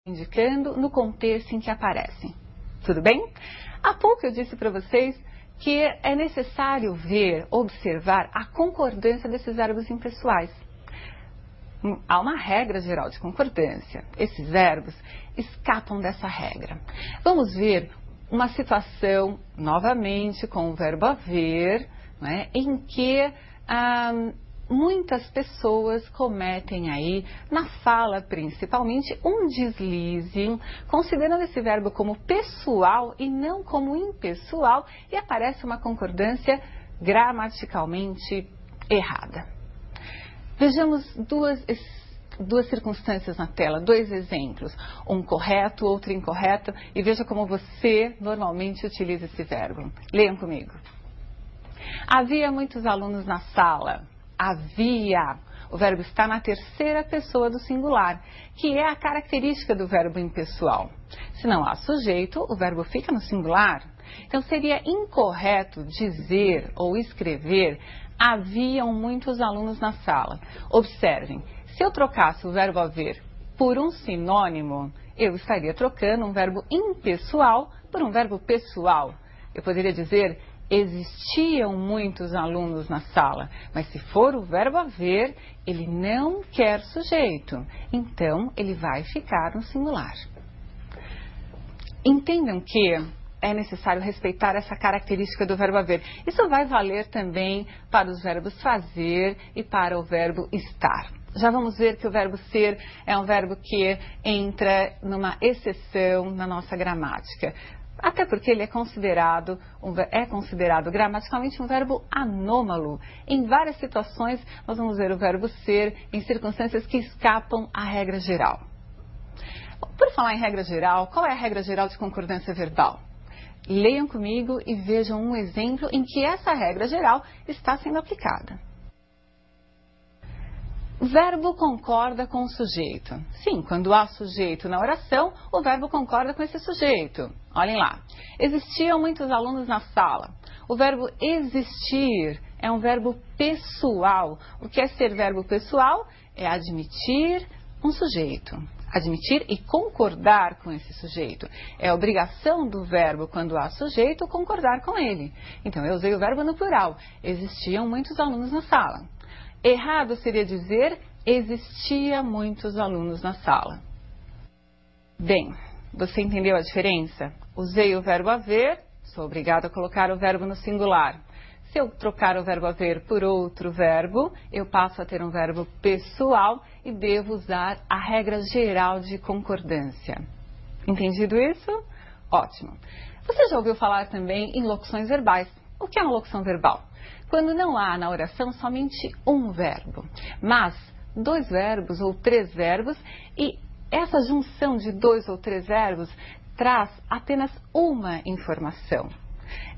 indicando no contexto em que aparecem. Tudo bem? Há pouco eu disse para vocês que é necessário ver, observar a concordância desses verbos impessoais. Há uma regra geral de concordância. Esses verbos escapam dessa regra. Vamos ver uma situação, novamente, com o verbo haver, né, em que muitas pessoas cometem aí, na fala principalmente, um deslize, considerando esse verbo como pessoal e não como impessoal, e aparece uma concordância gramaticalmente errada. Vejamos duas circunstâncias na tela, dois exemplos, um correto, outro incorreto, e veja como você normalmente utiliza esse verbo. Leiam comigo. Havia muitos alunos na sala. Havia. O verbo está na terceira pessoa do singular, que é a característica do verbo impessoal. Se não há sujeito, o verbo fica no singular. Então seria incorreto dizer ou escrever haviam muitos alunos na sala. Observem, se eu trocasse o verbo haver por um sinônimo, eu estaria trocando um verbo impessoal por um verbo pessoal. Eu poderia dizer existiam muitos alunos na sala, mas se for o verbo haver, ele não quer sujeito, então ele vai ficar no singular. Entendam que é necessário respeitar essa característica do verbo haver. Isso vai valer também para os verbos fazer e para o verbo estar. Já vamos ver que o verbo ser é um verbo que entra numa exceção na nossa gramática. Até porque ele é considerado gramaticalmente um verbo anômalo. Em várias situações, nós vamos ver o verbo ser em circunstâncias que escapam à regra geral. Por falar em regra geral, qual é a regra geral de concordância verbal? Leiam comigo e vejam um exemplo em que essa regra geral está sendo aplicada. O verbo concorda com o sujeito. Sim, quando há sujeito na oração, o verbo concorda com esse sujeito. Olhem lá. Existiam muitos alunos na sala. O verbo existir é um verbo pessoal. O que é ser verbo pessoal? É admitir um sujeito. Admitir e concordar com esse sujeito. É obrigação do verbo, quando há sujeito, concordar com ele. Então, eu usei o verbo no plural. Existiam muitos alunos na sala. Errado seria dizer existia muitos alunos na sala. Bem, você entendeu a diferença? Usei o verbo haver, sou obrigado a colocar o verbo no singular. Se eu trocar o verbo haver por outro verbo, eu passo a ter um verbo pessoal e devo usar a regra geral de concordância. Entendido isso? Ótimo. Você já ouviu falar também em locuções verbais. O que é uma locução verbal? Quando não há na oração somente um verbo, mas dois verbos ou três verbos, e essa junção de dois ou três verbos traz apenas uma informação.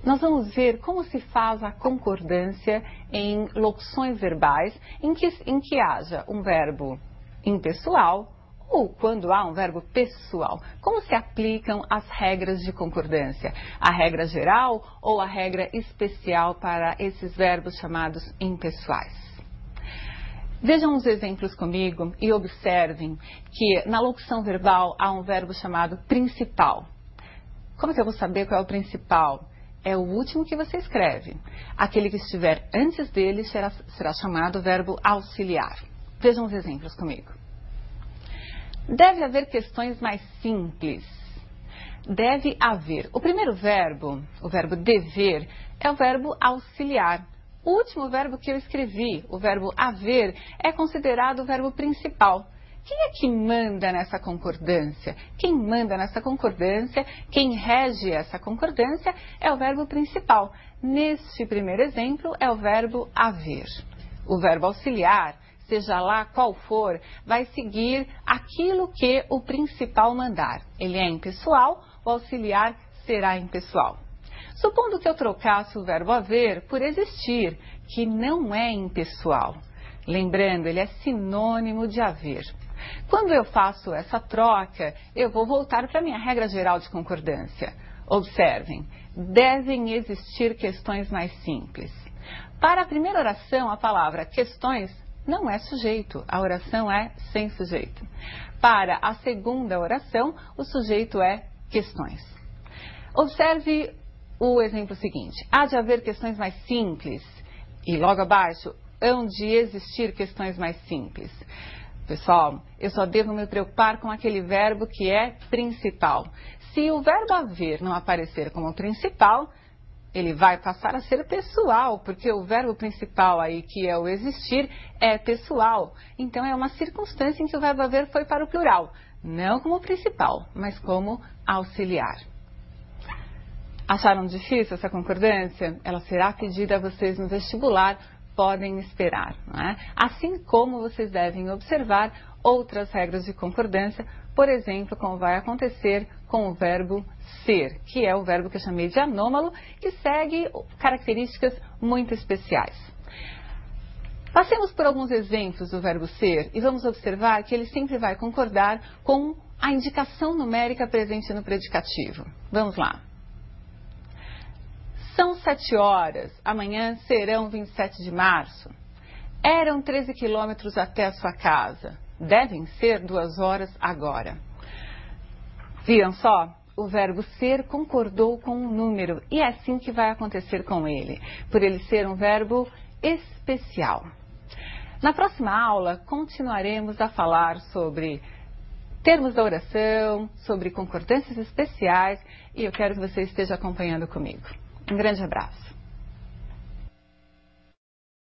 Nós vamos ver como se faz a concordância em locuções verbais em que haja um verbo impessoal ou quando há um verbo pessoal. Como se aplicam as regras de concordância? A regra geral ou a regra especial para esses verbos chamados impessoais? Vejam os exemplos comigo e observem que na locução verbal há um verbo chamado principal. Como que eu vou saber qual é o principal? É o último que você escreve. Aquele que estiver antes dele será chamado verbo auxiliar. Vejam os exemplos comigo. Deve haver questões mais simples. Deve haver. O primeiro verbo, o verbo dever, é o verbo auxiliar. O último verbo que eu escrevi, o verbo haver, é considerado o verbo principal. Quem é que manda nessa concordância? Quem manda nessa concordância, quem rege essa concordância é o verbo principal. Neste primeiro exemplo é o verbo haver. O verbo auxiliar, seja lá qual for, vai seguir aquilo que o principal mandar. Ele é impessoal, o auxiliar será impessoal. Supondo que eu trocasse o verbo haver por existir, que não é impessoal. Lembrando, ele é sinônimo de haver. Quando eu faço essa troca, eu vou voltar para a minha regra geral de concordância. Observem, devem existir questões mais simples. Para a primeira oração, a palavra questões não é sujeito, a oração é sem sujeito. Para a segunda oração, o sujeito é questões. Observe o exemplo seguinte: há de haver questões mais simples, e logo abaixo, hão de existir questões mais simples. Pessoal, eu só devo me preocupar com aquele verbo que é principal. Se o verbo haver não aparecer como principal, ele vai passar a ser pessoal, porque o verbo principal aí, que é o existir, é pessoal. Então é uma circunstância em que o verbo haver foi para o plural, não como principal, mas como auxiliar. Acharam difícil essa concordância? Ela será pedida a vocês no vestibular, podem esperar, não é? Assim como vocês devem observar outras regras de concordância, por exemplo, como vai acontecer com o verbo ser, que é o verbo que eu chamei de anômalo, que segue características muito especiais. Passemos por alguns exemplos do verbo ser e vamos observar que ele sempre vai concordar com a indicação numérica presente no predicativo. Vamos lá. São 7 horas, amanhã serão 27 de março. Eram 13 quilômetros até a sua casa. Devem ser 2 horas agora. Viram só? O verbo ser concordou com um número e é assim que vai acontecer com ele, por ele ser um verbo especial. Na próxima aula, continuaremos a falar sobre termos da oração, sobre concordâncias especiais e eu quero que você esteja acompanhando comigo. Um grande abraço.